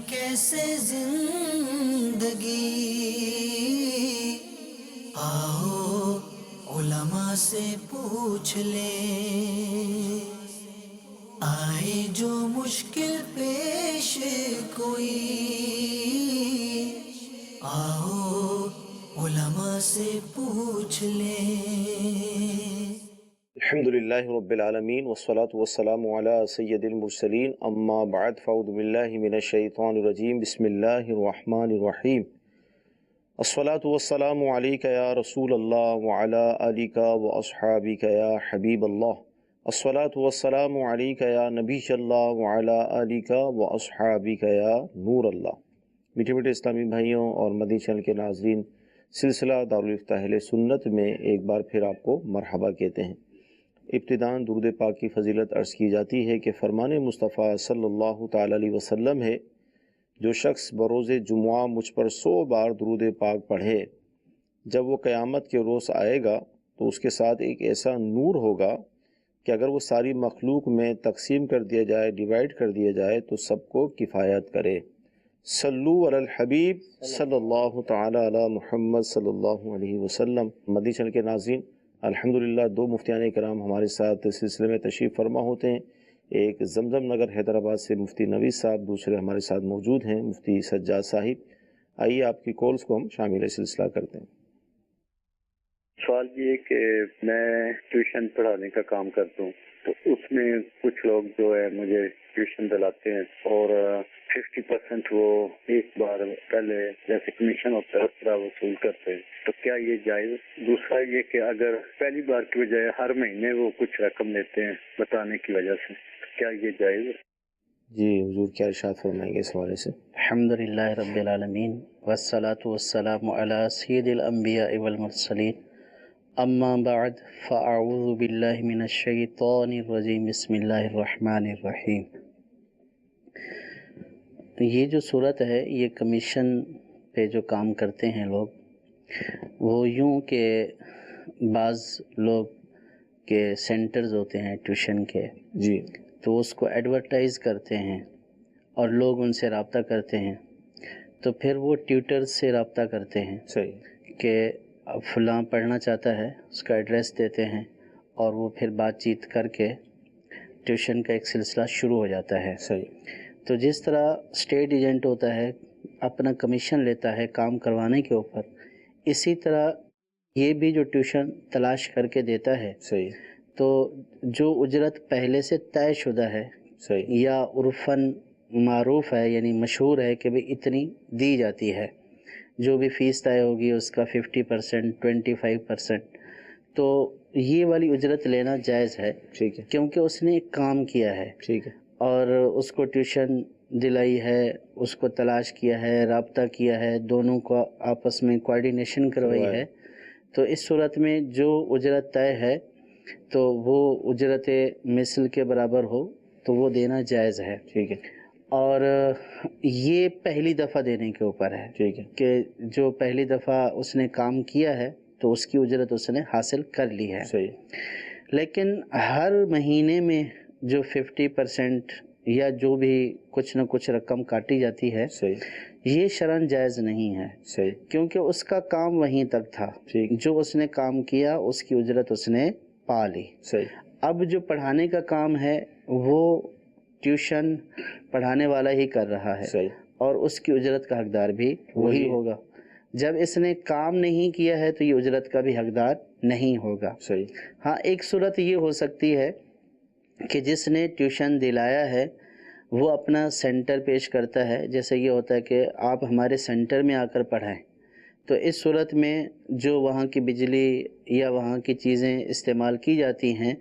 کیسے زندگی، آؤ علماء سے پوچھ لیں، آئے جو مشکل پیش کوئی، آؤ علماء سے پوچھ لیں۔ الحمدللہ رب العالمین والصلاة والسلام علی سید المرسلین، اما بعد فاعوذ باللہ من الشیطان الرجیم، بسم اللہ الرحمن الرحیم۔ الصلاة والسلام علیک یا رسول اللہ وعلی آلک واصحابک یا حبیب اللہ۔ الصلاة والسلام علیک یا نبی اللہ وعلی آلک واصحابک یا نور اللہ۔ میٹھے میٹھے اسلامی بھائیوں اور مدنی چینل کے ناظرین، سلسلہ دارالفتاح اہل سنت میں ایک بار پھر آپ کو مرحبا کہتے ہیں۔ ابتداً درود پاک کی فضیلت عرض کی جاتی ہے کہ فرمان مصطفیٰ صلی اللہ تعالیٰ علیہ وسلم ہے، جو شخص بروز جمعہ مجھ پر 100 بار درود پاک پڑھے، جب وہ قیامت کے روز آئے گا تو اس کے ساتھ ایک ایسا نور ہوگا کہ اگر وہ ساری مخلوق میں تقسیم کر دیا جائے، ڈیوائیڈ کر دیا جائے تو سب کو کفایت کرے۔ صلو علی الحبیب صلی اللہ تعالیٰ علی محمد صلی اللہ علیہ وسلم۔ مدنی چینل کے ناظرین، الحمدللہ 2 مفتیان کرام ہمارے ساتھ سلسلے میں تشریف فرما ہوتے ہیں۔ ایک زمزم نگر حیدرآباد سے مفتی نوید صاحب، دوسرے ہمارے ساتھ موجود ہیں مفتی سجاد صاحب۔ آئیے آپ کی کالز کو ہم شامل سلسلہ کرتے ہیں۔ سوال یہ ہے کہ میں ٹیوشن پڑھانے کا کام کرتا ہوں، تو اس میں کچھ لوگ جو ہے مجھے ٹیوشن دلاتے ہیں اور 50% وہ ایک بار پہلے جیسے کمیشن ہوتا ہے اس طرح وصول کرتے ہیں، تو کیا یہ جائز؟ دوسرا یہ کہ اگر پہلی بار کی بجائے ہر مہینے وہ کچھ رقم لیتے ہیں بتانے کی وجہ سے، کیا یہ جائز؟ جی حضور کیا ارشاد فرمائیں گے اس حوالے سے؟ الحمدللہ رب العالمین والصلاة والسلام علی سید الانبیاء والمرسلین، اما بعد فاعوذ باللہ من الشیطان الرجیم، بسم اللہ الرحمن الرحیم۔ یہ جو صورت ہے، یہ کمیشن پہ جو کام کرتے ہیں لوگ، وہ یوں کہ بعض لوگ کے سینٹرز ہوتے ہیں ٹیوشن کے، جی، تو اس کو ایڈورٹائز کرتے ہیں اور لوگ ان سے رابطہ کرتے ہیں، تو پھر وہ ٹیوٹر سے رابطہ کرتے ہیں صحیح کہ فلاں پڑھنا چاہتا ہے، اس کا ایڈریس دیتے ہیں اور وہ پھر بات چیت کر کے ٹیوشن کا ایک سلسلہ شروع ہو جاتا ہے۔ صحیح۔ تو جس طرح اسٹیٹ ایجنٹ ہوتا ہے، اپنا کمیشن لیتا ہے کام کروانے کے اوپر، اسی طرح یہ بھی جو ٹیوشن تلاش کر کے دیتا ہے، صحیح، تو جو اجرت پہلے سے طے شدہ ہے صحیح، یا عرفاً معروف ہے، یعنی مشہور ہے کہ بھئی اتنی دی جاتی ہے، جو بھی فیس طے ہوگی اس کا 50%، 25%، تو یہ والی اجرت لینا جائز ہے، ٹھیک ہے، کیونکہ اس نے ایک کام کیا ہے ٹھیک ہے، اور اس کو ٹیوشن دلائی ہے، اس کو تلاش کیا ہے، رابطہ کیا ہے، دونوں کو آپس میں کوارڈینیشن کروائی ہے، تو اس صورت میں جو اجرت طے ہے تو وہ اجرت مثل کے برابر ہو تو وہ دینا جائز ہے۔ ٹھیک ہے، اور یہ پہلی دفعہ دینے کے اوپر ہے ٹھیک ہے، کہ جو پہلی دفعہ اس نے کام کیا ہے تو اس کی اجرت اس نے حاصل کر لی ہے، صحیح، لیکن ہر مہینے میں جو 50% یا جو بھی کچھ نہ کچھ رقم کاٹی جاتی ہے، صحیح، یہ شرعاً جائز نہیں ہے، صحیح، کیونکہ اس کا کام وہیں تک تھا، ٹھیک، جو اس نے کام کیا اس کی اجرت اس نے پا لی۔ صحیح، اب جو پڑھانے کا کام ہے وہ ٹیوشن پڑھانے والا ہی کر رہا ہے، صحیح، اور اس کی اجرت کا حقدار بھی وہی ہوگا۔ جب اس نے کام نہیں کیا ہے تو یہ اجرت کا بھی حقدار نہیں ہوگا۔ صحیح، ہاں، ایک صورت یہ ہو سکتی ہے کہ جس نے ٹیوشن دلایا ہے وہ اپنا سینٹر پیش کرتا ہے، جیسے یہ ہوتا ہے کہ آپ ہمارے سینٹر میں آ کر پڑھائیں، تو اس صورت میں جو وہاں کی بجلی یا وہاں کی چیزیں استعمال کی جاتی ہیں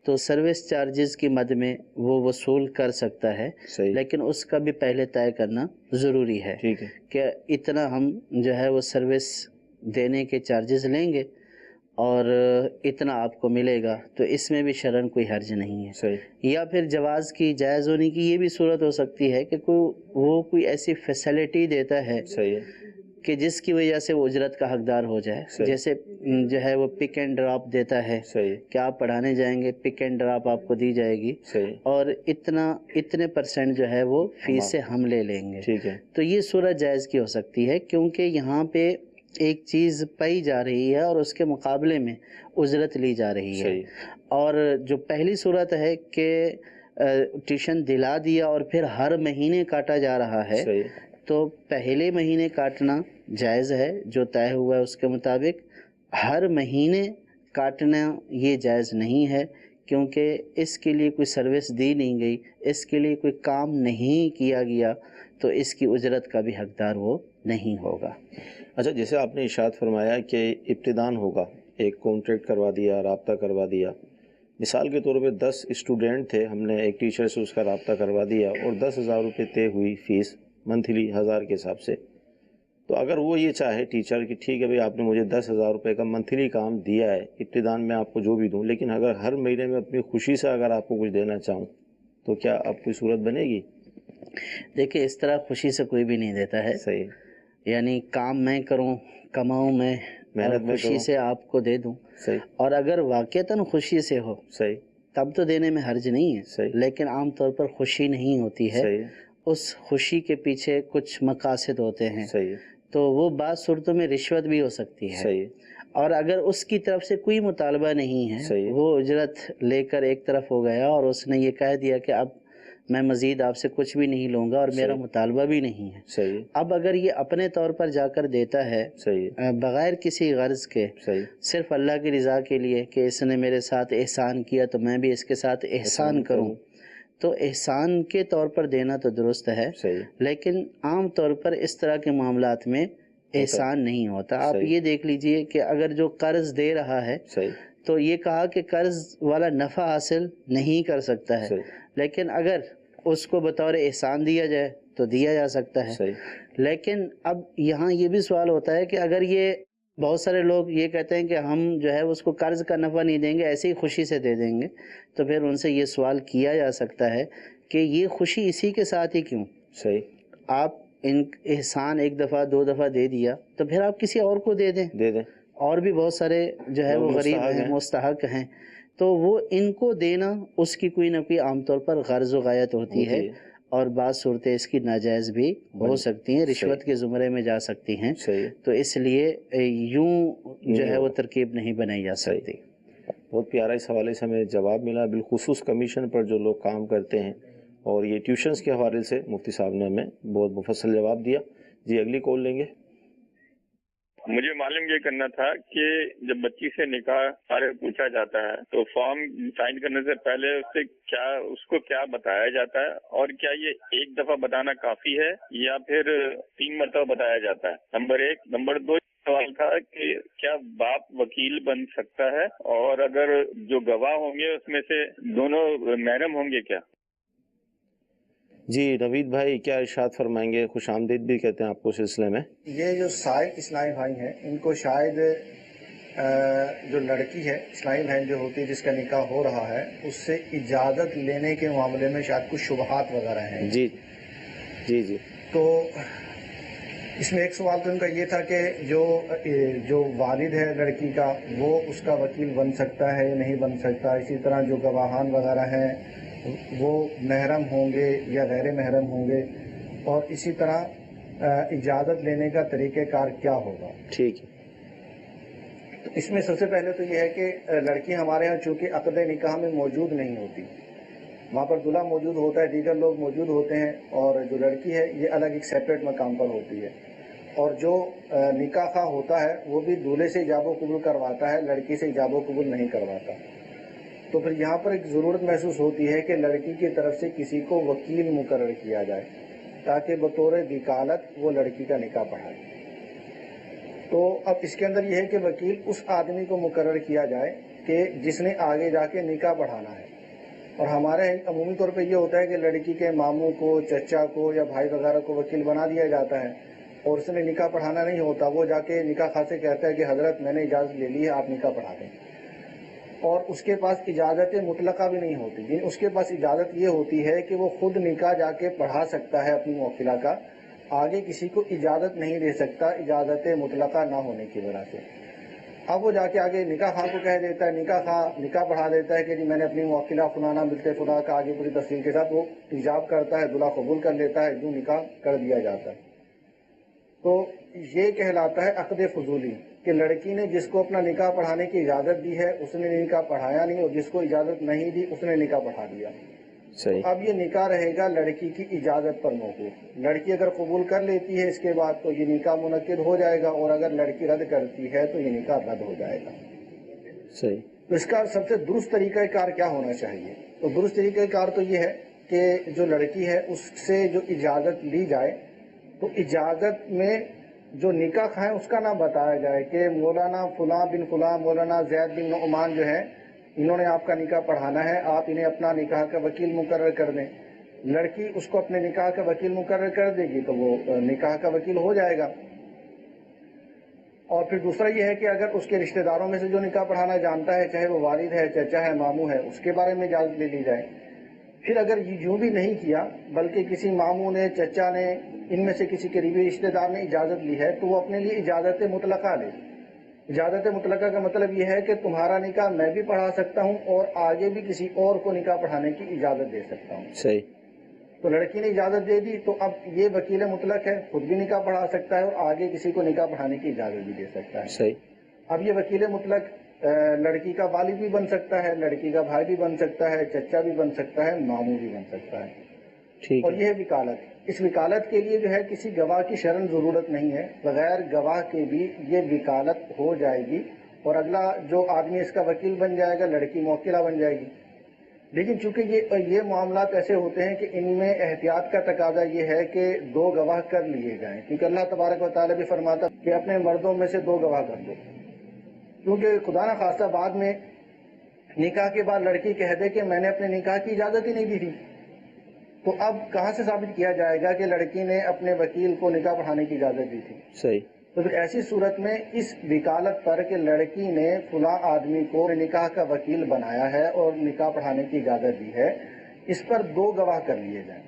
تو سروس چارجز کی مد میں وہ وصول کر سکتا ہے، صحیح، لیکن اس کا بھی پہلے طے کرنا ضروری ہے ٹھیک ہے، کہ اتنا ہم جو ہے وہ سروس دینے کے چارجز لیں گے اور اتنا آپ کو ملے گا، تو اس میں بھی شرعاً کوئی حرج نہیں ہے۔ صحیح، یا پھر جواز کی، جائز ہونے کی یہ بھی صورت ہو سکتی ہے کہ وہ کوئی ایسی فیسلٹی دیتا ہے صحیح ہے، کہ جس کی وجہ سے وہ اجرت کا حقدار ہو جائے. صحیح. جیسے جو ہے وہ پک اینڈ ڈراپ دیتا ہے صحیح. کہ آپ پڑھانے جائیں گے، پک اینڈ ڈراپ آپ کو دی جائے گی صحیح. اور اتنے % جو ہے وہ فیس سے ہم لے لیں گے. ٹھیک ہے. تو یہ صورت جائز کی ہو سکتی ہے، کیونکہ یہاں پہ ایک چیز پائی جا رہی ہے اور اس کے مقابلے میں اجرت لی جا رہی ہے. صحیح. اور جو پہلی صورت ہے کہ ٹیوشن دلا دیا اور پھر ہر مہینے کاٹا جا رہا ہے، صحیح. تو پہلے مہینے کاٹنا جائز ہے جو طے ہوا ہے اس کے مطابق. ہر مہینے کاٹنا یہ جائز نہیں ہے، کیونکہ اس کے لیے کوئی سروس دی نہیں گئی، اس کے لیے کوئی کام نہیں کیا گیا، تو اس کی اجرت کا بھی حقدار وہ نہیں ہوگا. اچھا، جیسے آپ نے ارشاد فرمایا کہ ابتدان ہوگا، ایک کانٹریکٹ کروا دیا، رابطہ کروا دیا. مثال کے طور پہ 10 اسٹوڈنٹ تھے، ہم نے ایک ٹیچر سے اس کا رابطہ کروا دیا اور 10,000 روپے طے ہوئی فیس منتھلی 1000 کے حساب سے. تو اگر وہ یہ چاہے ٹیچر کہ ٹھیک ہے بھائی آپ نے مجھے 10,000 روپے کا منتھلی کام دیا ہے، ابتدان میں آپ کو جو بھی دوں، لیکن اگر ہر مہینے میں اپنی خوشی سے اگر آپ کو کچھ دینا چاہوں تو کیا اب کوئی صورت بنے گی؟ دیکھیں، اس طرح خوشی سے کوئی بھی نہیں دیتا ہے. صحیح. یعنی کام میں کروں، کماؤں میں، محنت اور میں خوشی کروں. سے آپ کو دے دوں. صحیح. اور اگر واقعتاً خوشی سے ہو صحیح. تب تو دینے میں حرج نہیں ہے. صحیح. لیکن عام طور پر خوشی نہیں ہوتی ہے، صحیح. اس خوشی کے پیچھے کچھ مقاصد ہوتے ہیں، صحیح. تو وہ بعض صورتوں میں رشوت بھی ہو سکتی ہے. صحیح. اور اگر اس کی طرف سے کوئی مطالبہ نہیں ہے، صحیح. وہ اجرت لے کر ایک طرف ہو گیا اور اس نے یہ کہہ دیا کہ اب میں مزید آپ سے کچھ بھی نہیں لوں گا اور میرا صحیح. مطالبہ بھی نہیں ہے. صحیح. اب اگر یہ اپنے طور پر جا کر دیتا ہے صحیح. بغیر کسی غرض کے، صحیح. صرف اللہ کی رضا کے لیے کہ اس نے میرے ساتھ احسان کیا تو میں بھی اس کے ساتھ احسان کروں، تو احسان کے طور پر دینا تو درست ہے. صحیح. لیکن عام طور پر اس طرح کے معاملات میں احسان نہیں ہوتا. آپ صحیح. یہ دیکھ لیجئے کہ اگر جو قرض دے رہا ہے صحیح. تو یہ کہا کہ قرض والا نفع حاصل نہیں کر سکتا ہے، صحیح. لیکن اگر اس کو بطور احسان دیا جائے تو دیا جا سکتا ہے. صحیح. لیکن اب یہاں یہ بھی سوال ہوتا ہے کہ اگر یہ بہت سارے لوگ یہ کہتے ہیں کہ ہم جو ہے اس کو قرض کا نفع نہیں دیں گے، ایسے ہی خوشی سے دے دیں گے، تو پھر ان سے یہ سوال کیا جا سکتا ہے کہ یہ خوشی اسی کے ساتھ ہی کیوں؟ صحیح. آپ احسان ایک دفعہ 2 دفعہ دے دیا تو پھر آپ کسی اور کو دے دیں. اور بھی بہت سارے جو ہے وہ غریب ہیں، مستحق ہیں، تو وہ ان کو دینا اس کی کوئی نہ کوئی عام طور پر غرض و غایت ہوتی ہے، اور بعض صورتیں اس کی ناجائز بھی ہو سکتی ہیں، رشوت کے زمرے میں جا سکتی ہیں. تو اس لیے یوں جو ہے وہ ترکیب نہیں بنائی جا سکتی. بہت پیارا اس حوالے سے ہمیں جواب ملا، بالخصوص کمیشن پر جو لوگ کام کرتے ہیں، اور یہ ٹیوشنز کے حوالے سے مفتی صاحب نے ہمیں بہت مفصل جواب دیا. جی اگلی کال لیں گے. مجھے معلوم یہ کرنا تھا کہ جب بچی سے نکاح بارے پوچھا جاتا ہے تو فارم سائن کرنے سے پہلے اس کو کیا بتایا جاتا ہے، اور کیا یہ ایک دفعہ بتانا کافی ہے یا پھر 3 مرتبہ بتایا جاتا ہے؟ نمبر 1. نمبر 2 سوال تھا کہ کیا باپ وکیل بن سکتا ہے، اور اگر جو گواہ ہوں گے اس میں سے دونوں محرم ہوں گے کیا؟ جی نوید بھائی کیا ارشاد فرمائیں گے؟ خوش آمدید بھی کہتے ہیں آپ کو سلسلے میں. یہ جو سائل اسلامی بھائی ہیں، ان کو شاید جو لڑکی ہے اسلامی بہن جو ہوتی ہے جس کا نکاح ہو رہا ہے، اس سے اجازت لینے کے معاملے میں شاید کچھ شبہات وغیرہ ہیں. جی جی جی. تو اس میں ایک سوال تو ان کا یہ تھا کہ جو والد ہے لڑکی کا، وہ اس کا وکیل بن سکتا ہے یا نہیں بن سکتا. اسی طرح جو گواہان وغیرہ ہیں وہ محرم ہوں گے یا غیر محرم ہوں گے، اور اسی طرح اجازت لینے کا طریقہ کار کیا ہوگا. ٹھیک ہے. اس میں سب سے پہلے تو یہ ہے کہ لڑکی ہمارے ہاں چونکہ عقد نکاح میں موجود نہیں ہوتی، وہاں پر دلہا موجود ہوتا ہے، دیگر لوگ موجود ہوتے ہیں، اور جو لڑکی ہے یہ الگ ایک سیپریٹ مقام پر ہوتی ہے. اور جو نکاح خواہ ہوتا ہے وہ بھی دولہے سے ایجاب و قبول کرواتا ہے، لڑکی سے ایجاب و قبول نہیں کرواتا. تو پھر یہاں پر ایک ضرورت محسوس ہوتی ہے کہ لڑکی کی طرف سے کسی کو وکیل مقرر کیا جائے تاکہ بطور وکالت وہ لڑکی کا نکاح پڑھائے. تو اب اس کے اندر یہ ہے کہ وکیل اس آدمی کو مقرر کیا جائے کہ جس نے آگے جا کے نکاح پڑھانا ہے. اور ہمارے عمومی طور پہ یہ ہوتا ہے کہ لڑکی کے ماموں کو، چچا کو یا بھائی وغیرہ کو وکیل بنا دیا جاتا ہے، اور اس نے نکاح پڑھانا نہیں ہوتا، وہ جا کے نکاح خواہ سے کہتا ہے کہ حضرت میں نے اجازت لے لی ہے، آپ نکاح پڑھا دیں. اور اس کے پاس اجازت مطلقہ بھی نہیں ہوتی، یعنی اس کے پاس اجازت یہ ہوتی ہے کہ وہ خود نکاح جا کے پڑھا سکتا ہے اپنی موکلہ کا، آگے کسی کو اجازت نہیں دے سکتا اجازت مطلقہ نہ ہونے کی وجہ سے. اب وہ جا کے آگے نکاح خواہ کو کہہ دیتا ہے, نکاح پڑھا دیتا ہے کہ جی میں نے اپنی موکلہ فلانا ملتے فلاں کا آگے پوری تفصیل کے ساتھ وہ ایجاب کرتا ہے, دلہا قبول کر لیتا ہے, جو نکاح کر دیا جاتا ہے. تو یہ کہلاتا ہے عقد فضولی کہ لڑکی نے جس کو اپنا نکاح پڑھانے کی اجازت دی ہے اس نے نکاح پڑھایا نہیں, اور جس کو اجازت نہیں دی اس نے نکاح پڑھا دیا. صحیح. اب یہ نکاح رہے گا لڑکی کی اجازت پر موقوف. لڑکی اگر قبول کر لیتی ہے اس کے بعد تو یہ نکاح منعقد ہو جائے گا, اور اگر لڑکی رد کرتی ہے تو یہ نکاح رد ہو جائے گا. صحیح. تو اس کا سب سے درست طریقہ کار کیا ہونا چاہیے؟ تو درست طریقہ کار تو یہ ہے کہ جو لڑکی ہے اس سے جو اجازت لی جائے تو اجازت میں جو نکاح ہے اس کا نام بتایا جائے کہ مولانا فلاں بن فلاں, مولانا زید بن نعمان جو ہے انہوں نے آپ کا نکاح پڑھانا ہے, آپ انہیں اپنا نکاح کا وکیل مقرر کر دیں. لڑکی اس کو اپنے نکاح کا وکیل مقرر کر دے گی تو وہ نکاح کا وکیل ہو جائے گا. اور پھر دوسرا یہ ہے کہ اگر اس کے رشتہ داروں میں سے جو نکاح پڑھانا جانتا ہے, چاہے وہ والد ہے, چچا ہے, ماموں ہے, اس کے بارے میں اجازت لے لی جائے. پھر اگر یہ یوں بھی نہیں کیا بلکہ کسی ماموں نے, چچا نے, ان میں سے کسی قریبی رشتہ دار نے اجازت لی ہے تو وہ اپنے لیے اجازت مطلقہ لے. اجازت مطلقہ کا مطلب یہ ہے کہ تمہارا نکاح میں بھی پڑھا سکتا ہوں اور آگے بھی کسی اور کو نکاح پڑھانے کی اجازت دے سکتا ہوں. صحیح. تو لڑکی نے اجازت دے دی تو اب یہ وکیل مطلق ہے, خود بھی نکاح پڑھا سکتا ہے اور آگے کسی کو نکاح پڑھانے کی اجازت بھی دے سکتا ہے. صحیح. اب یہ وکیل مطلق لڑکی کا والد بھی بن سکتا ہے, لڑکی کا بھائی بھی بن سکتا ہے, چچا بھی بن سکتا ہے, ماموں بھی بن سکتا ہے. ٹھیک. اور یہ ہے وکالت. اس وکالت کے لیے جو ہے کسی گواہ کی شرعاً ضرورت نہیں ہے, بغیر گواہ کے بھی یہ وکالت ہو جائے گی, اور اگلا جو آدمی اس کا وکیل بن جائے گا لڑکی موکلہ بن جائے گی. لیکن چونکہ یہ معاملات ایسے ہوتے ہیں کہ ان میں احتیاط کا تقاضا یہ ہے کہ 2 گواہ کر لیے جائیں, کیونکہ اللہ تبارک و تعالیٰ بھی فرماتا کہ اپنے مردوں میں سے 2 گواہ کر دو. کیونکہ خدا نہ خواستہ بعد میں نکاح کے بعد لڑکی کہہ دے کہ میں نے اپنے نکاح کی اجازت ہی نہیں دی تھی, تو اب کہاں سے ثابت کیا جائے گا کہ لڑکی نے اپنے وکیل کو نکاح پڑھانے کی اجازت دی تھی؟ صحیح. تو پھر ایسی صورت میں اس وکالت پر کہ لڑکی نے فلاں آدمی کو نکاح کا وکیل بنایا ہے اور نکاح پڑھانے کی اجازت دی ہے, اس پر 2 گواہ کر لیے جائیں.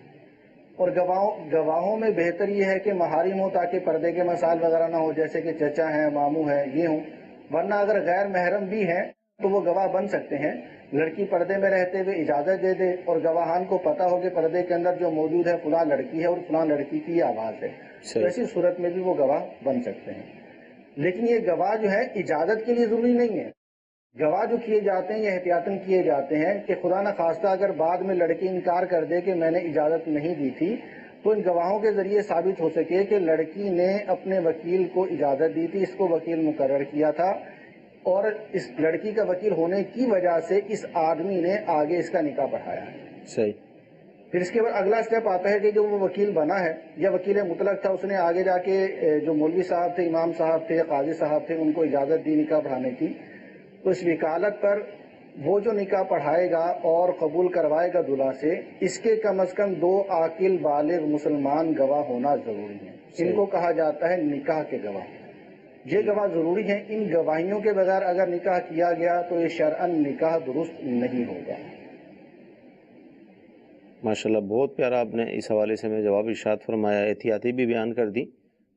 اور گواہوں میں بہتر یہ ہے کہ محارم ہو تاکہ پردے کے مسائل وغیرہ نہ ہو, جیسے کہ چچا ہیں, ماموں ہیں, یہ ہوں. ورنہ اگر غیر محرم بھی ہیں تو وہ گواہ بن سکتے ہیں. لڑکی پردے میں رہتے ہوئے اجازت دے دے اور گواہان کو پتہ ہو کہ پردے کے اندر جو موجود ہے فلاں لڑکی ہے اور فلاں لڑکی کی آواز ہے, تو ایسی صورت میں بھی وہ گواہ بن سکتے ہیں. لیکن یہ گواہ جو ہے اجازت کے لیے ضروری نہیں ہے. گواہ جو کیے جاتے ہیں یہ احتیاطاً کیے جاتے ہیں کہ خدا نہ خواستہ اگر بعد میں لڑکی انکار کر دے کہ میں نے اجازت نہیں دی تھی, تو ان گواہوں کے ذریعے ثابت ہو سکے کہ لڑکی نے اپنے وکیل کو اجازت دی تھی, اس کو وکیل مقرر کیا تھا, اور اس لڑکی کا وکیل ہونے کی وجہ سے اس آدمی نے آگے اس کا نکاح پڑھایا ہے. صحیح. پھر اس کے بعد اگلا اسٹیپ آتا ہے کہ جو وہ وکیل بنا ہے یا وکیل مطلق تھا, اس نے آگے جا کے جو مولوی صاحب تھے, امام صاحب تھے, قاضی صاحب تھے, ان کو اجازت دی نکاح پڑھانے کی. تو اس وکالت پر وہ جو نکاح پڑھائے گا اور قبول کروائے گا دلہا سے, اس کے کم از کم 2 عاقل بالغ مسلمان گواہ ہونا ضروری ہے. ان کو کہا جاتا ہے نکاح کے گواہ. یہ گواہ ضروری ہیں. ان گواہیوں کے بغیر اگر نکاح کیا گیا تو یہ شرعاً نکاح درست نہیں ہوگا. ماشاءاللہ بہت پیارا آپ نے اس حوالے سے میں جواب ارشاد فرمایا, احتیاطی بھی بیان کر دی.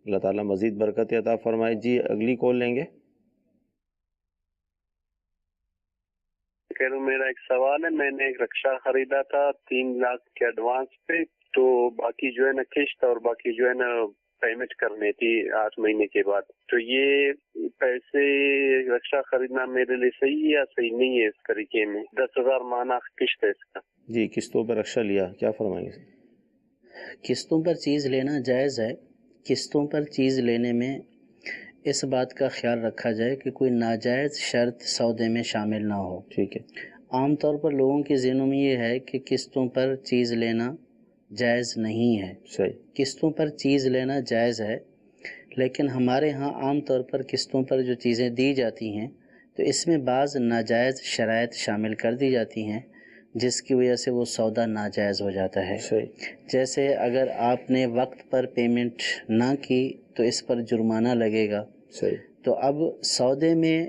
اللہ تعالیٰ مزید برکت عطا فرمائے. جی اگلی کال لیں گے. میرا ایک سوال ہے, میں نے ایک رکشہ خریدا تھا 3 لاکھ کے ایڈوانس پہ, تو باقی جو ہے نا قسط اور باقی جو ہے نا پیمنٹ کرنی تھی 8 مہینے کے بعد. تو یہ پیسے رکشہ خریدنا میرے لیے صحیح ہے یا صحیح نہیں ہے؟ اس طریقے میں 10,000 ماہانہ قسط ہے اس کا. جی قسطوں پر رکشہ لیا, کیا فرمائیں گے؟ قسطوں پر چیز لینا جائز ہے. قسطوں پر چیز لینے میں اس بات کا خیال رکھا جائے کہ کوئی ناجائز شرط سودے میں شامل نہ ہو. ٹھیک ہے. عام طور پر لوگوں کے ذہنوں میں یہ ہے کہ قسطوں پر چیز لینا جائز نہیں ہے. صحیح. قسطوں پر چیز لینا جائز ہے, لیکن ہمارے ہاں عام طور پر قسطوں پر جو چیزیں دی جاتی ہیں تو اس میں بعض ناجائز شرائط شامل کر دی جاتی ہیں, جس کی وجہ سے وہ سودا ناجائز ہو جاتا ہے. صحیح. جیسے اگر آپ نے وقت پر پیمنٹ نہ کی تو اس پر جرمانہ لگے گا. صحیح. تو اب سودے میں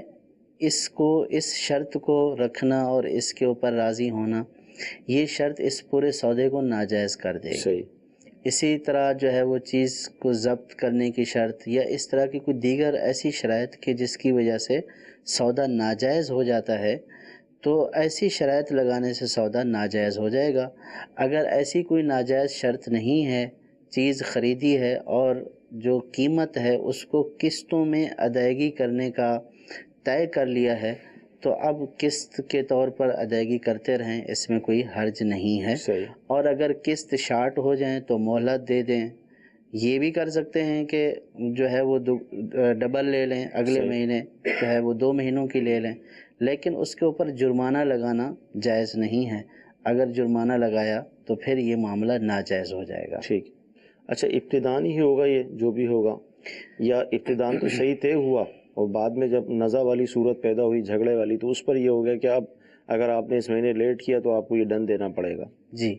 اس شرط کو رکھنا اور اس کے اوپر راضی ہونا, یہ شرط اس پورے سودے کو ناجائز کر دے گی. صحیح. اسی طرح جو ہے وہ چیز کو ضبط کرنے کی شرط یا اس طرح کی کوئی دیگر ایسی شرائط کہ جس کی وجہ سے سودا ناجائز ہو جاتا ہے، تو ایسی شرائط لگانے سے سودا ناجائز ہو جائے گا۔ اگر ایسی کوئی ناجائز شرط نہیں ہے، چیز خریدی ہے اور جو قیمت ہے اس کو قسطوں میں ادائیگی کرنے کا طے کر لیا ہے، تو اب قسط کے طور پر ادائیگی کرتے رہیں، اس میں کوئی حرج نہیں ہے۔ صحیح۔ اور اگر قسط شارٹ ہو جائیں تو مہلت دے دیں، یہ بھی کر سکتے ہیں کہ جو ہے وہ ڈبل لے لیں، اگلے صحیح۔ مہینے جو ہے وہ 2 مہینوں کی لے لیں، لیکن اس کے اوپر جرمانہ لگانا جائز نہیں ہے۔ اگر جرمانہ لگایا تو پھر یہ معاملہ ناجائز ہو جائے گا۔ ٹھیک۔ اچھا، ابتدان ہی ہوگا یہ جو بھی ہوگا، یا ابتدان تو صحیح طے ہوا اور بعد میں جب نزا والی صورت پیدا ہوئی، جھگڑے والی، تو اس پر یہ ہو گیا کہ اب اگر آپ نے اس مہینے لیٹ کیا تو آپ کو یہ ڈن دینا پڑے گا؟ جی،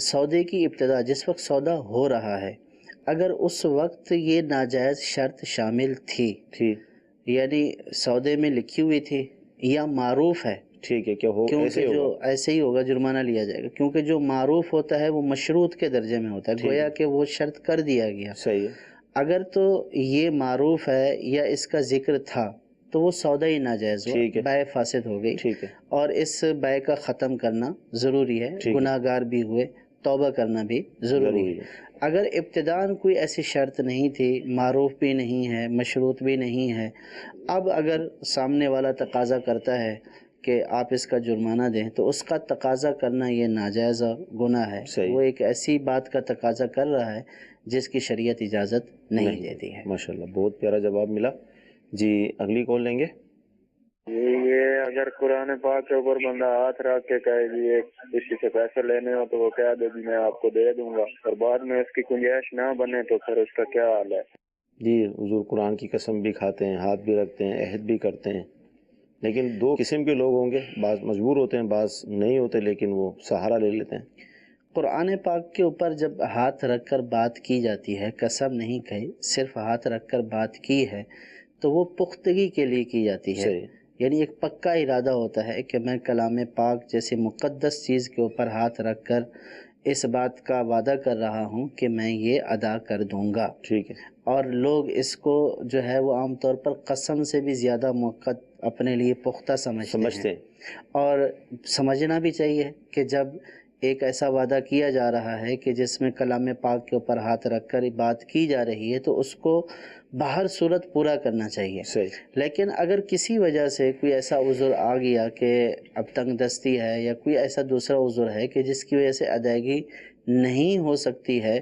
سودے کی ابتدا جس وقت سودا ہو رہا ہے، اگر اس وقت یہ ناجائز شرط شامل تھی، یعنی سودے میں لکھی ہوئی تھی یا معروف ہے، ٹھیک ہے، کیا ہو ایسے کیونکہ ہی جو ہوگا؟ ایسے ہی ہوگا، جرمانہ لیا جائے گا، کیونکہ جو معروف ہوتا ہے وہ مشروط کے درجے میں ہوتا ہے، ٹھیک گویا ہے۔ کہ وہ شرط کر دیا گیا۔ صحیح ہے۔ اگر تو یہ معروف ہے یا اس کا ذکر تھا تو وہ سودا ہی ناجائز ہوا، ٹھیک ہے۔ بیع فاسد ہو گئی، ٹھیک ہے۔ اور اس بیع کا ختم کرنا ضروری ہے، ٹھیک ہے۔ گناہ گار بھی ہوئے، توبہ کرنا بھی ضروری ہے۔ اگر ابتداً کوئی ایسی شرط نہیں تھی، معروف بھی نہیں ہے، مشروط بھی نہیں ہے، اب اگر سامنے والا تقاضا کرتا ہے کہ آپ اس کا جرمانہ دیں، تو اس کا تقاضا کرنا یہ ناجائز گناہ ہے۔ صحیح۔ وہ ایک ایسی بات کا تقاضا کر رہا ہے جس کی شریعت اجازت نہیں دیتی ہے۔ ماشاءاللہ، بہت پیارا جواب ملا جی۔ اگلی کال لیں گے۔ یہ اگر قرآن پاک کے اوپر بندہ ہاتھ رکھ کے کہے کہ کسی سے پیسے لینے ہو تو وہ کہہ دے میں آپ کو دے دوں گا، اور بعد میں اس کی گنجائش نہ بنے تو پھر اس کا کیا حال ہے؟ جی، حضور قرآن کی قسم بھی کھاتے ہیں، ہاتھ بھی رکھتے ہیں، عہد بھی کرتے ہیں، لیکن 2 قسم کے لوگ ہوں گے، بعض مجبور ہوتے ہیں، بعض نہیں ہوتے، لیکن وہ سہارا لے لیتے ہیں۔ قرآن پاک کے اوپر جب ہاتھ رکھ کر بات کی جاتی ہے، قسم نہیں کہی، صرف ہاتھ رکھ کر بات کی ہے، تو وہ پختگی کے لیے کی جاتی ہے۔ صحیح۔ یعنی ایک پکا ارادہ ہوتا ہے کہ میں کلام پاک جیسے مقدس چیز کے اوپر ہاتھ رکھ کر اس بات کا وعدہ کر رہا ہوں کہ میں یہ ادا کر دوں گا۔ ٹھیک ہے۔ اور لوگ اس کو جو ہے وہ عام طور پر قسم سے بھی زیادہ موقت اپنے لیے پختہ سمجھتے ہیں، اور سمجھنا بھی چاہیے کہ جب ایک ایسا وعدہ کیا جا رہا ہے کہ جس میں کلام پاک کے اوپر ہاتھ رکھ کر بات کی جا رہی ہے، تو اس کو باہر صورت پورا کرنا چاہیے۔ صحیح۔ لیکن اگر کسی وجہ سے کوئی ایسا عذر آ گیا کہ اب تنگ دستی ہے یا کوئی ایسا دوسرا عذر ہے کہ جس کی وجہ سے ادائیگی نہیں ہو سکتی ہے،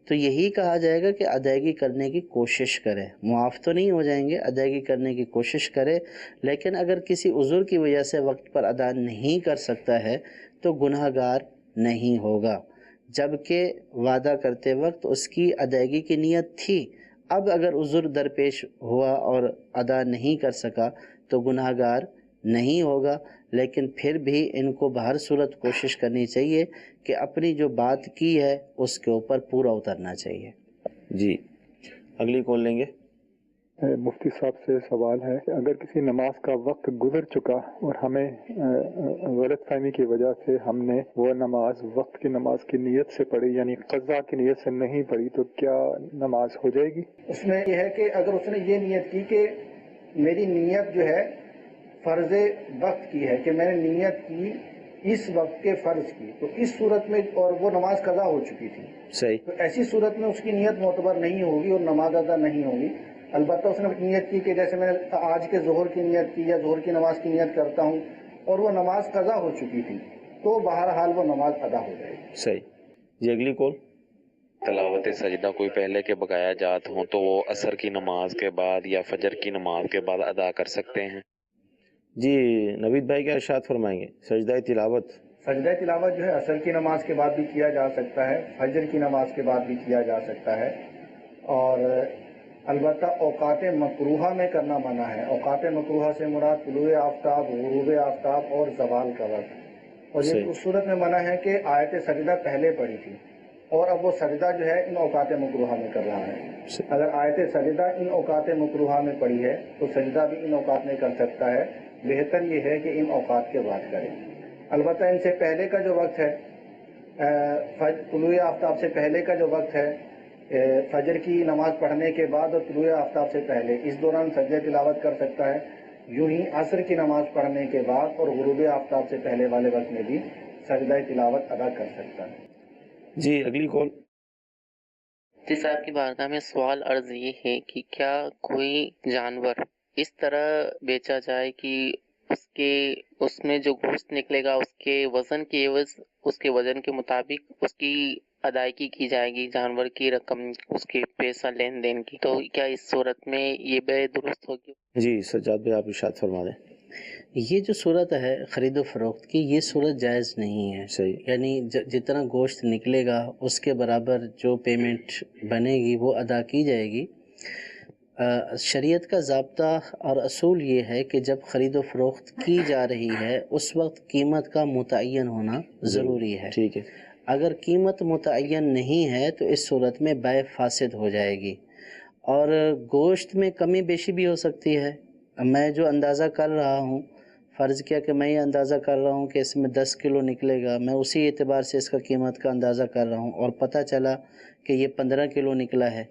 تو یہی کہا جائے گا کہ ادائیگی کرنے کی کوشش کرے۔ معاف تو نہیں ہو جائیں گے، ادائیگی کرنے کی کوشش کرے، لیکن اگر کسی عذر کی وجہ سے وقت پر ادا نہیں کر سکتا ہے تو گناہ گار نہیں ہوگا، جبکہ وعدہ کرتے وقت اس کی ادائیگی کی نیت تھی۔ اب اگر عذر درپیش ہوا اور ادا نہیں کر سکا تو گناہ گار نہیں ہوگا، لیکن پھر بھی ان کو بہر صورت کوشش کرنی چاہیے کہ اپنی جو بات کی ہے اس کے اوپر پورا اترنا چاہیے۔ جی، اگلی کال لیں گے۔ مفتی صاحب سے سوال ہے کہ اگر کسی نماز کا وقت گزر چکا اور ہمیں غلط فہمی کی وجہ سے ہم نے وہ نماز وقت کی نماز کی نیت سے پڑھی، یعنی قضا کی نیت سے نہیں پڑھی، تو کیا نماز ہو جائے گی؟ اس میں یہ ہے کہ اگر اس نے یہ نیت کی کہ میری نیت جو ہے فرض وقت کی ہے، کہ میں نے نیت کی اس وقت کے فرض کی، تو اس صورت میں، اور وہ نماز قضا ہو چکی تھی، صحیح۔ تو ایسی صورت میں اس کی نیت معتبر نہیں ہوگی اور نماز ادا نہیں ہوگی۔ البتہ اس نے نیت کی کہ جیسے میں نے آج کے ظہر کی نیت کی یا ظہر کی نماز کی نیت کرتا ہوں اور وہ نماز قضا ہو چکی تھی، تو بہرحال وہ نماز ادا ہو جائے گی۔ صحیح جی، اگلی کال۔ تلاوت سجدہ کوئی پہلے کے بقایا جات ہوں تو وہ عصر کی نماز کے بعد یا فجر کی نماز کے بعد ادا کر سکتے ہیں؟ جی، نوید بھائی کیا ارشاد فرمائیں گے؟ سجدہ تلاوت سجدہ تلاوت جو ہے عصر کی نماز کے بعد بھی کیا جا سکتا ہے، فجر کی نماز کے بعد بھی کیا جا سکتا ہے، اور البتہ اوقات مکروہہ میں کرنا منع ہے۔ اوقات مکروہہ سے مراد طلوع آفتاب، غروب آفتاب اور زوال کا وقت، اور یہ اس صورت میں منع ہے کہ آیت سجدہ پہلے پڑھی تھی اور اب وہ سجدہ جو ہے ان اوقات مکروہہ میں کر رہا ہے۔ اگر آیت سجدہ ان اوقات مکروہہ میں پڑھی ہے تو سجدہ بھی ان اوقات میں کر سکتا ہے، بہتر یہ ہے کہ ان اوقات کے بعد کرے۔ البتہ ان سے پہلے کا جو وقت ہے طلوع آفتاب سے پہلے کا جو وقت ہے فجر کی نماز پڑھنے کے بعد اور طلوع آفتاب سے پہلے، اس دوران سجدہ تلاوت کر سکتا ہے. یوں ہی عصر کی نماز پڑھنے کے بعد اور غروب آفتاب سے پہلے والے وقت میں بھی سجدہ تلاوت ادا کر سکتا ہے. جی اگلی کال. جی صاحب کی بارگاہ میں سوال عرض یہ ہے کہ کیا کوئی جانور اس طرح بیچا جائے کہ اس میں جو گوشت نکلے گا اس کے وزن کی عوض اس کے وزن کے مطابق اس کی ادائیگی کی جائے گی، جانور کی رقم، اس کے پیسہ لین دین کی، تو کیا اس صورت میں یہ بے درست ہوگی؟ جی سجاد بھائی آپ ارشاد فرما دیں. یہ جو صورت ہے خرید و فروخت کی، یہ صورت جائز نہیں ہے. صحیح. یعنی جتنا گوشت نکلے گا اس کے برابر جو پیمنٹ بنے گی وہ ادا کی جائے گی. شریعت کا ضابطہ اور اصول یہ ہے کہ جب خرید و فروخت کی جا رہی ہے اس وقت قیمت کا متعین ہونا ضروری ہے. ٹھیک ہے. اگر قیمت متعین نہیں ہے تو اس صورت میں بیع فاسد ہو جائے گی. اور گوشت میں کمی بیشی بھی ہو سکتی ہے. میں جو اندازہ کر رہا ہوں، فرض کیا کہ میں یہ اندازہ کر رہا ہوں کہ اس میں 10 کلو نکلے گا، میں اسی اعتبار سے اس کا قیمت کا اندازہ کر رہا ہوں اور پتہ چلا کہ یہ 15 کلو نکلا ہے،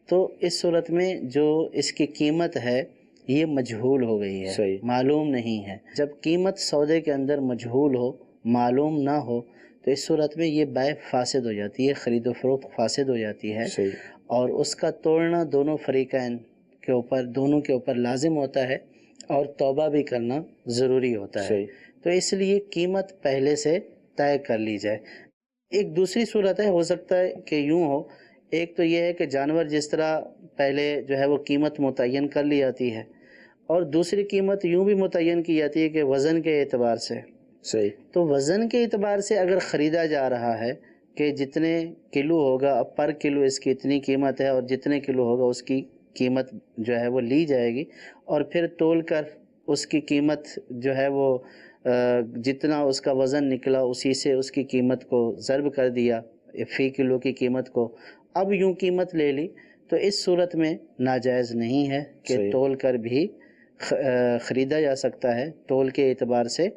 تو اس صورت میں جو اس کی قیمت ہے یہ مجہول ہو گئی ہے. صحیح. معلوم نہیں ہے. جب قیمت سودے کے اندر مجہول ہو، معلوم نہ ہو، تو اس صورت میں یہ بیع فاسد ہو جاتی ہے، خرید و فروخت فاسد ہو جاتی ہے. صحیح. اور اس کا توڑنا دونوں فریقین کے اوپر لازم ہوتا ہے اور توبہ بھی کرنا ضروری ہوتا ہے. صحیح. تو اس لیے قیمت پہلے سے طے کر لی جائے. ایک دوسری صورت ہے، ہو سکتا ہے کہ یوں ہو، ایک تو یہ ہے کہ جانور جس طرح پہلے جو ہے وہ قیمت متعین کر لی جاتی ہے، اور دوسری قیمت یوں بھی متعین کی جاتی ہے کہ وزن کے اعتبار سے. صحیح. تو وزن کے اعتبار سے اگر خریدا جا رہا ہے کہ جتنے کلو ہوگا اب پر کلو اس کی اتنی قیمت ہے اور جتنے کلو ہوگا اس کی قیمت جو ہے وہ لی جائے گی، اور پھر تول کر اس کی قیمت جو ہے وہ جتنا اس کا وزن نکلا اسی سے اس کی قیمت کو ضرب کر دیا فی کلو کی قیمت کو، اب یوں قیمت لے لی، تو اس صورت میں ناجائز نہیں ہے کہ صحیح. تول کر بھی خریدا جا سکتا ہے، تول کے اعتبار سے،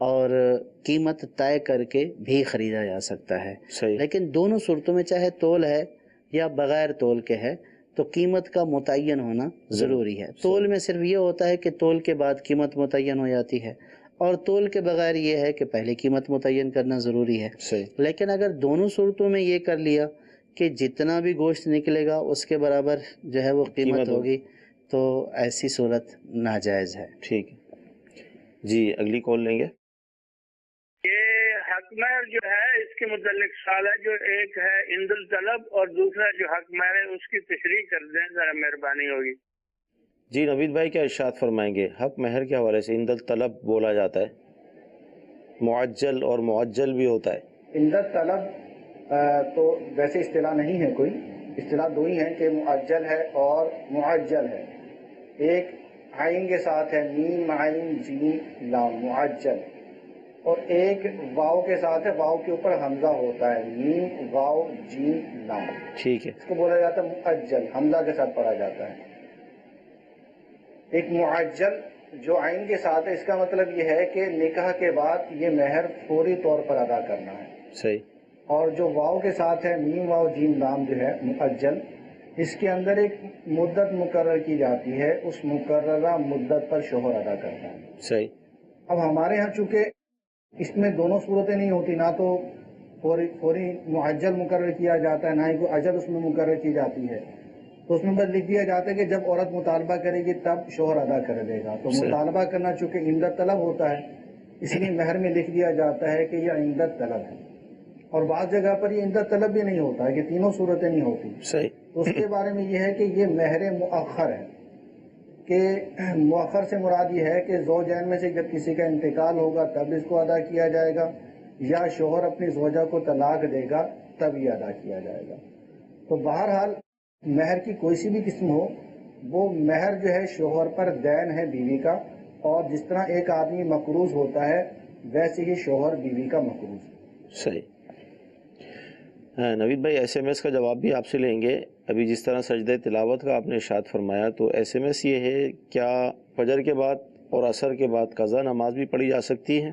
اور قیمت طے کر کے بھی خریدا جا سکتا ہے. صحیح. لیکن دونوں صورتوں میں چاہے تول ہے یا بغیر تول کے ہے تو قیمت کا متعین ہونا ضروری ہے. تول میں صرف یہ ہوتا ہے کہ تول کے بعد قیمت متعین ہو جاتی ہے، اور تول کے بغیر یہ ہے کہ پہلے قیمت متعین کرنا ضروری ہے. صحیح. لیکن اگر دونوں صورتوں میں یہ کر لیا کہ جتنا بھی گوشت نکلے گا اس کے برابر جو ہے وہ قیمت ہوگی، تو ایسی صورت ناجائز ہے. ٹھیک ہے. جی اگلی کال لیں گے. یہ حق مہر جو ہے اس کے متعلق سوال ہے، جو ایک ہے عند الطلب اور دوسرا جو حق مہر ہے اس کی تشریح کر دیں ذرا، مہربانی ہوگی. جی نوید بھائی کیا ارشاد فرمائیں گے؟ حق مہر کے حوالے سے عند الطلب بولا جاتا ہے، معجل اور معجل بھی ہوتا ہے. عند الطلب تو ویسے اصطلاح نہیں ہے کوئی، اصطلاح دو ہی ہیں کہ معجل ہے اور معجل ہے. ایک عین کے ساتھ ہے، میم عین جیم لام معجل، اور ایک واو کے ساتھ ہے، واو کے اوپر حمزہ ہوتا ہے، میم واو جیم لام. ٹھیک ہے. اس کو بولا جاتا ہے معجل، حمزہ کے ساتھ پڑھا جاتا ہے. ایک معجل جو عین کے ساتھ ہے، اس کا مطلب یہ ہے کہ نکاح کے بعد یہ مہر فوری طور پر ادا کرنا ہے. صحیح. اور جو واو کے ساتھ ہے، میم واو جیم لام جو ہے معجل، اس کے اندر ایک مدت مقرر کی جاتی ہے، اس مقررہ مدت پر شوہر ادا کرتا ہے. صحیح. اب ہمارے ہاں چونکہ اس میں دونوں صورتیں نہیں ہوتی، نہ تو فوری معجل مقرر کیا جاتا ہے، نہ ہی کوئی اجل اس میں مقرر کی جاتی ہے، تو اس میں بس لکھ دیا جاتا ہے کہ جب عورت مطالبہ کرے گی تب شوہر ادا کر دے گا. تو مطالبہ کرنا چونکہ عند طلب ہوتا ہے، اس لیے مہر میں لکھ دیا جاتا ہے کہ یہ عند طلب ہے. اور بعض جگہ پر یہ عند طلب بھی نہیں ہوتا ہے کہ تینوں صورتیں نہیں ہوتی. صحیح. تو اس کے بارے میں یہ ہے کہ یہ مہر مؤخر ہے، کہ مؤخر سے مراد یہ ہے کہ زوجین میں سے جب کسی کا انتقال ہوگا تب اس کو ادا کیا جائے گا، یا شوہر اپنی زوجہ کو طلاق دے گا تب یہ ادا کیا جائے گا. تو بہرحال مہر کی کوئی سی بھی قسم ہو، وہ مہر جو ہے شوہر پر دین ہے بیوی کا، اور جس طرح ایک آدمی مقروض ہوتا ہے ویسے ہی شوہر بیوی کا مقروض ہے. صحیح. نوید بھائی ایس ایم ایس کا جواب بھی آپ سے لیں گے. ابھی جس طرح سجدہ تلاوت کا آپ نے ارشاد فرمایا، تو ایس ایم ایس یہ ہے، کیا فجر کے بعد اور عصر کے بعد قضا نماز بھی پڑھی جا سکتی ہے؟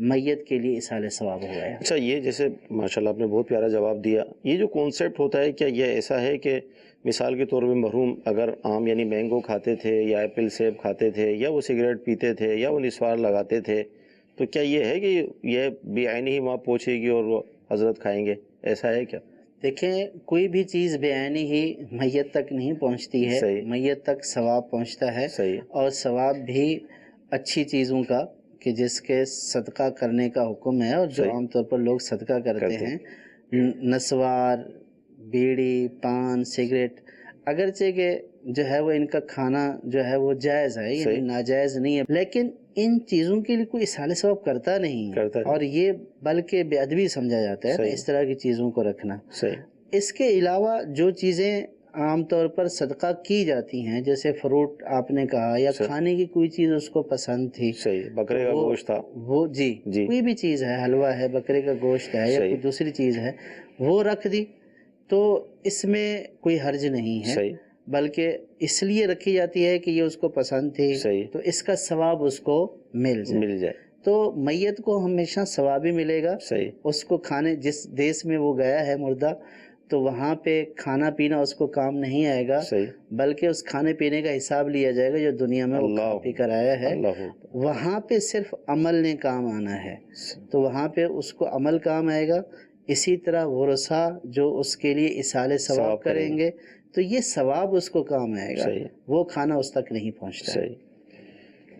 میت کے لیے اصال ثواب ہوا ہے۔ اچھا، یہ جیسے ماشاءاللہ آپ نے بہت پیارا جواب دیا، یہ جو کانسیپٹ ہوتا ہے کیا یہ ایسا ہے کہ مثال کے طور پہ مرحوم اگر آم یعنی مینگو کھاتے تھے یا ایپل سیب کھاتے تھے یا وہ سگریٹ پیتے تھے یا وہ نسوار لگاتے تھے، تو کیا یہ ہے کہ یہ بے عینی ہی وہاں پہنچے گی اور وہ حضرت کھائیں گے، ایسا ہے کیا؟ دیکھیں، کوئی بھی چیز بے عینی ہی میت تک نہیں پہنچتی ہے، صحیح، میت تک ثواب پہنچتا ہے، صحیح، اور ثواب بھی اچھی چیزوں کا کہ جس کے صدقہ کرنے کا حکم ہے، اور جو صحیح عام طور پر لوگ صدقہ کرتے ہیں، نسوار، بیڑی، پان، سگریٹ، اگرچہ کہ جو ہے وہ ان کا کھانا جو ہے وہ جائز ہے، یعنی صحیح ناجائز نہیں ہے، لیکن ان چیزوں کے لیے کوئی اصال ثواب کرتا نہیں ہے، اور یہ بلکہ بے ادبی سمجھا جاتا ہے صحیح اس طرح کی چیزوں کو رکھنا۔ صحیح، اس کے علاوہ جو چیزیں عام طور پر صدقہ کی جاتی ہیں، جیسے فروٹ آپ نے کہا، یا صحیح کھانے کی کوئی چیز اس کو پسند تھی، صحیح، بکرے کا گوشت تھا، وہ جی جی کوئی بھی چیز ہے، حلوہ ہے، بکرے کا گوشت ہے، یا صحیح کوئی دوسری چیز ہے، وہ رکھ دی تو اس میں کوئی حرج نہیں ہے، صحیح بلکہ اس لیے رکھی جاتی ہے کہ یہ اس کو پسند تھی، صحیح تو اس کا ثواب اس کو مل جائے۔ تو میت کو ہمیشہ ثواب ہی ملے گا، صحیح اس کو کھانے جس دیش میں وہ گیا ہے مردہ، تو وہاں پہ کھانا پینا اس کو کام نہیں آئے گا، صحیح بلکہ اس کھانے پینے کا حساب لیا جائے گا جو دنیا میں وہ کھا پی کر آیا ہے، اللہ وہاں پہ صرف عمل نے کام آنا ہے، تو وہاں پہ اس کو عمل کام آئے گا۔ اسی طرح ورثہ جو اس کے لیے اصال ثواب کریں گے تو یہ ثواب اس کو کام آئے گا، وہ کھانا اس تک نہیں پہنچتا۔ صحیح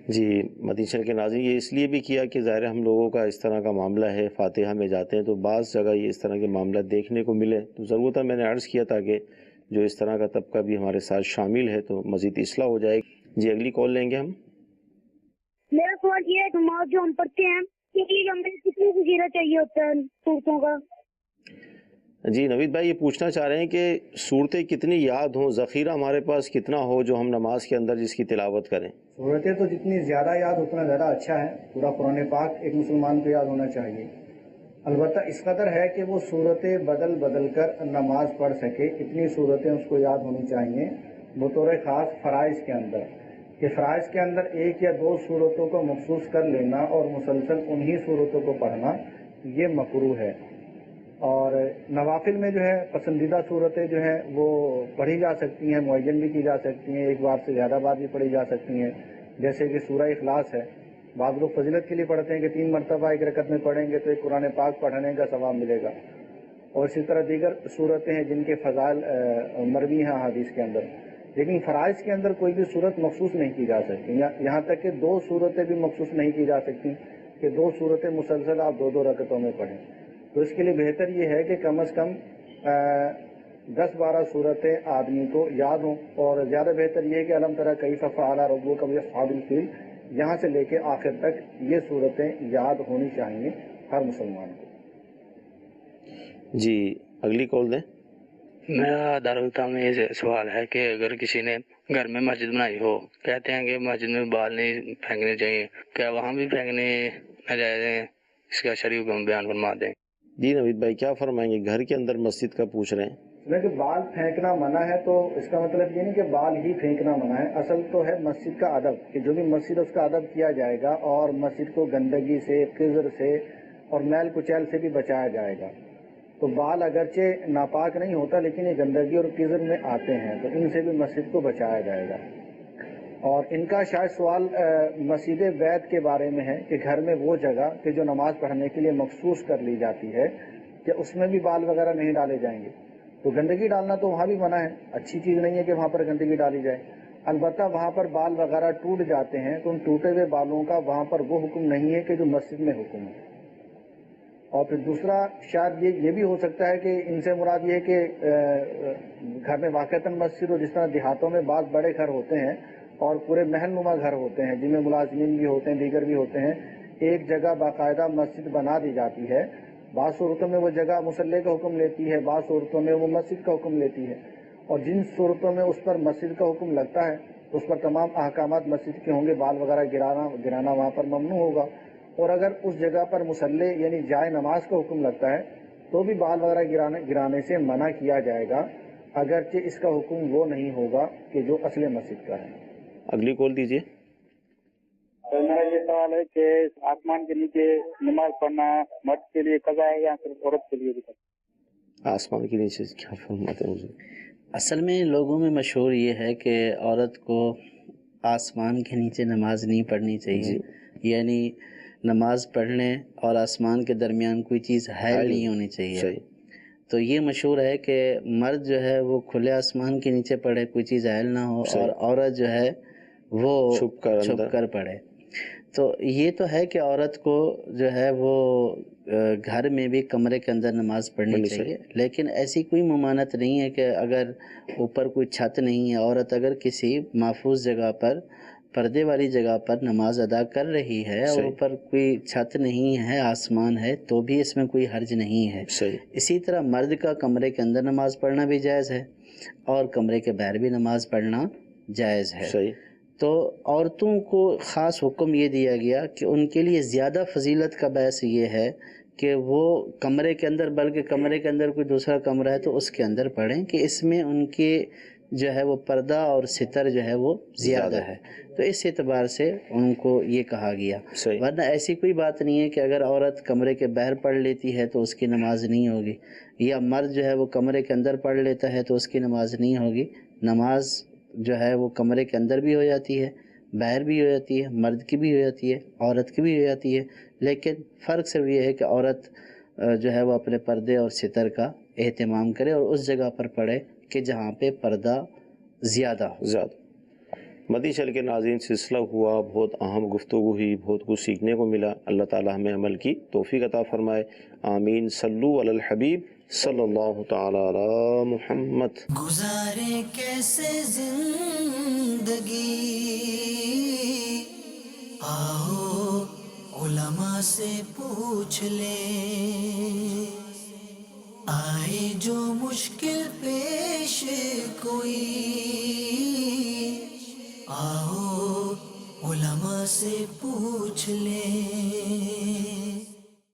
جی، مدنی چینل کے ناظرین، یہ اس لیے بھی کیا کہ ظاہر ہم لوگوں کا اس طرح کا معاملہ ہے، فاتحہ میں جاتے ہیں تو بعض جگہ یہ اس طرح کے معاملات دیکھنے کو ملے، تو ضرورت ہے میں نے عرض کیا تاکہ جو اس طرح کا طبقہ بھی ہمارے ساتھ شامل ہے تو مزید اصلاح ہو جائے۔ جی، اگلی کال لیں گے ہم۔ میرا سوال یہ ہے، نماز جو ہم پڑھتے ہیں ہمیں کتنی وغیرہ چاہیے ہوتا ہے صورتوں کا؟ جی نوید بھائی یہ پوچھنا چاہ رہے ہیں کہ صورتیں کتنی یاد ہوں، ذخیرہ ہمارے پاس کتنا ہو جو ہم نماز کے اندر جس کی تلاوت کریں؟ صورتیں تو جتنی زیادہ یاد اتنا زیادہ اچھا ہے، پورا قرآن پاک ایک مسلمان کو یاد ہونا چاہیے، البتہ اس قدر ہے کہ وہ صورتیں بدل بدل کر نماز پڑھ سکے، اتنی صورتیں اس کو یاد ہونی چاہیے، بطور خاص فرائض کے اندر، کہ فرائض کے اندر ایک یا دو صورتوں کو مخصوص کر لینا اور مسلسل انہی صورتوں کو پڑھنا یہ مکروہ ہے۔ اور نوافل میں جو ہے پسندیدہ صورتیں جو ہیں وہ پڑھی جا سکتی ہیں، معین بھی کی جا سکتی ہیں، ایک بار سے زیادہ بار بھی پڑھی جا سکتی ہیں، جیسے کہ سورہ اخلاص ہے، بعض لوگ فضیلت کے لیے پڑھتے ہیں کہ 3 مرتبہ ایک رکعت میں پڑھیں گے تو ایک قرآن پاک پڑھنے کا ثواب ملے گا، اور اسی طرح دیگر صورتیں ہیں جن کے فضائل مروی ہیں حدیث کے اندر، لیکن فرائض کے اندر کوئی بھی صورت مخصوص نہیں کی جا سکتی، یہاں تک کہ 2 صورتیں بھی مخصوص نہیں کی جا سکتی کہ 2 صورتیں مسلسل آپ 2 رکعتوں میں پڑھیں، تو اس کے لیے بہتر یہ ہے کہ کم از کم 10-12 صورتیں آدمی کو یاد ہوں، اور زیادہ بہتر یہ ہے کہ الم تری کیف فعل ربک باصحاب الفیل یہاں سے لے کے آخر تک یہ صورتیں یاد ہونی چاہیے ہر مسلمان کو۔ جی اگلی کال دیں۔ میرا دارالفتہ میں یہ سوال ہے کہ اگر کسی نے گھر میں مسجد بنائی ہو، کہتے ہیں کہ مسجد میں بال نہیں پھینکنے چاہیے، کیا وہاں بھی پھینکنے ناجائز ہیں؟ اس کا شرعی حکم بیان فرما دیں۔ جی نوید بھائی کیا فرمائیں گے، گھر کے اندر مسجد کا پوچھ رہے ہیں؟ کہ بال پھینکنا منع ہے تو اس کا مطلب یہ نہیں کہ بال ہی پھینکنا منع ہے، اصل تو ہے مسجد کا ادب، کہ جو بھی مسجد اس کا ادب کیا جائے گا اور مسجد کو گندگی سے، قذر سے اور میل کچیل سے بھی بچایا جائے گا، تو بال اگرچہ ناپاک نہیں ہوتا لیکن یہ گندگی اور قذر میں آتے ہیں تو ان سے بھی مسجد کو بچایا جائے گا۔ اور ان کا شاید سوال مسجد بیت کے بارے میں ہے کہ گھر میں وہ جگہ کہ جو نماز پڑھنے کے لیے مخصوص کر لی جاتی ہے کہ اس میں بھی بال وغیرہ نہیں ڈالے جائیں گے، تو گندگی ڈالنا تو وہاں بھی منع ہے، اچھی چیز نہیں ہے کہ وہاں پر گندگی ڈالی جائے، البتہ وہاں پر بال وغیرہ ٹوٹ جاتے ہیں تو ان ٹوٹے ہوئے بالوں کا وہاں پر وہ حکم نہیں ہے کہ جو مسجد میں حکم ہے۔ اور پھر دوسرا شاید یہ بھی ہو سکتا ہے کہ ان سے مراد یہ ہے کہ گھر میں واقعتاً مسجد ہو، جس طرح دیہاتوں میں بعض بڑے گھر ہوتے ہیں اور پورے محل نما گھر ہوتے ہیں جن میں ملازمین بھی ہوتے ہیں، دیگر بھی ہوتے ہیں، ایک جگہ باقاعدہ مسجد بنا دی جاتی ہے، بعض صورتوں میں وہ جگہ مصلی کا حکم لیتی ہے، بعض صورتوں میں وہ مسجد کا حکم لیتی ہے، اور جن صورتوں میں اس پر مسجد کا حکم لگتا ہے اس پر تمام احکامات مسجد کے ہوں گے، بال وغیرہ گرانا وہاں پر ممنوع ہوگا، اور اگر اس جگہ پر مصلی یعنی جائے نماز کا حکم لگتا ہے تو بھی بال وغیرہ گرانے سے منع کیا جائے گا، اگرچہ اس کا حکم وہ نہیں ہوگا کہ جو اصل مسجد کا ہے۔ اگلی کال دیجیے۔ تو میرا یہ سوال ہے کہ آسمان کے نیچے نماز پڑھنا مرد کے لیے قضا ہے یا صرف عورت کے لیے بھی قضا؟ آسمان کے نیچے کیا فرماتے ہیں حضور؟ اصل میں لوگوں میں مشہور یہ ہے کہ عورت کو آسمان کے نیچے نماز نہیں پڑھنی چاہیے، یعنی نماز پڑھنے اور آسمان کے درمیان کوئی چیز حائل نہیں ہونی چاہیے۔ تو یہ مشہور ہے کہ مرد جو ہے وہ کھلے آسمان کے نیچے پڑھے، کوئی چیز حائل نہ ہو، اور عورت جو ہے وہ چھپ کر پڑھے۔ تو یہ تو ہے کہ عورت کو جو ہے وہ گھر میں بھی کمرے کے اندر نماز پڑھنی چاہیے، لیکن ایسی کوئی ممانعت نہیں ہے کہ اگر اوپر کوئی چھت نہیں ہے، عورت اگر کسی محفوظ جگہ پر پردے والی جگہ پر نماز ادا کر رہی ہے اور اوپر کوئی چھت نہیں ہے، آسمان ہے، تو بھی اس میں کوئی حرج نہیں ہے۔ اسی طرح مرد کا کمرے کے اندر نماز پڑھنا بھی جائز ہے اور کمرے کے باہر بھی نماز پڑھنا جائز ہے۔ تو عورتوں کو خاص حکم یہ دیا گیا کہ ان کے لیے زیادہ فضیلت کا باعث یہ ہے کہ وہ کمرے کے اندر، بلکہ کمرے کے اندر کوئی دوسرا کمرہ ہے تو اس کے اندر پڑھیں، کہ اس میں ان کے جو ہے وہ پردہ اور ستر جو ہے وہ زیادہ ہے، تو اس اعتبار سے ان کو یہ کہا گیا۔ ورنہ ایسی کوئی بات نہیں ہے کہ اگر عورت کمرے کے باہر پڑھ لیتی ہے تو اس کی نماز نہیں ہوگی، یا مرد جو ہے وہ کمرے کے اندر پڑھ لیتا ہے تو اس کی نماز نہیں ہوگی۔ نماز جو ہے وہ کمرے کے اندر بھی ہو جاتی ہے، باہر بھی ہو جاتی ہے، مرد کی بھی ہو جاتی ہے، عورت کی بھی ہو جاتی ہے، لیکن فرق صرف یہ ہے کہ عورت جو ہے وہ اپنے پردے اور ستر کا اہتمام کرے اور اس جگہ پر پڑھے کہ جہاں پہ پردہ زیادہ ہو۔ مدنی چل کے ناظرین سلسلہ ہوا، بہت اہم گفتگو ہوئی، بہت کچھ سیکھنے کو ملا۔ اللہ تعالی ہمیں عمل کی توفیق عطا فرمائے، آمین۔ صلو علی الحبیب صلی اللہ تعالی علی محمد۔ گزارے کیسے زندگی، آؤ علماء سے پوچھ لیں، آئے جو مشکل پیش کوئی، آؤ علماء سے پوچھ لیں۔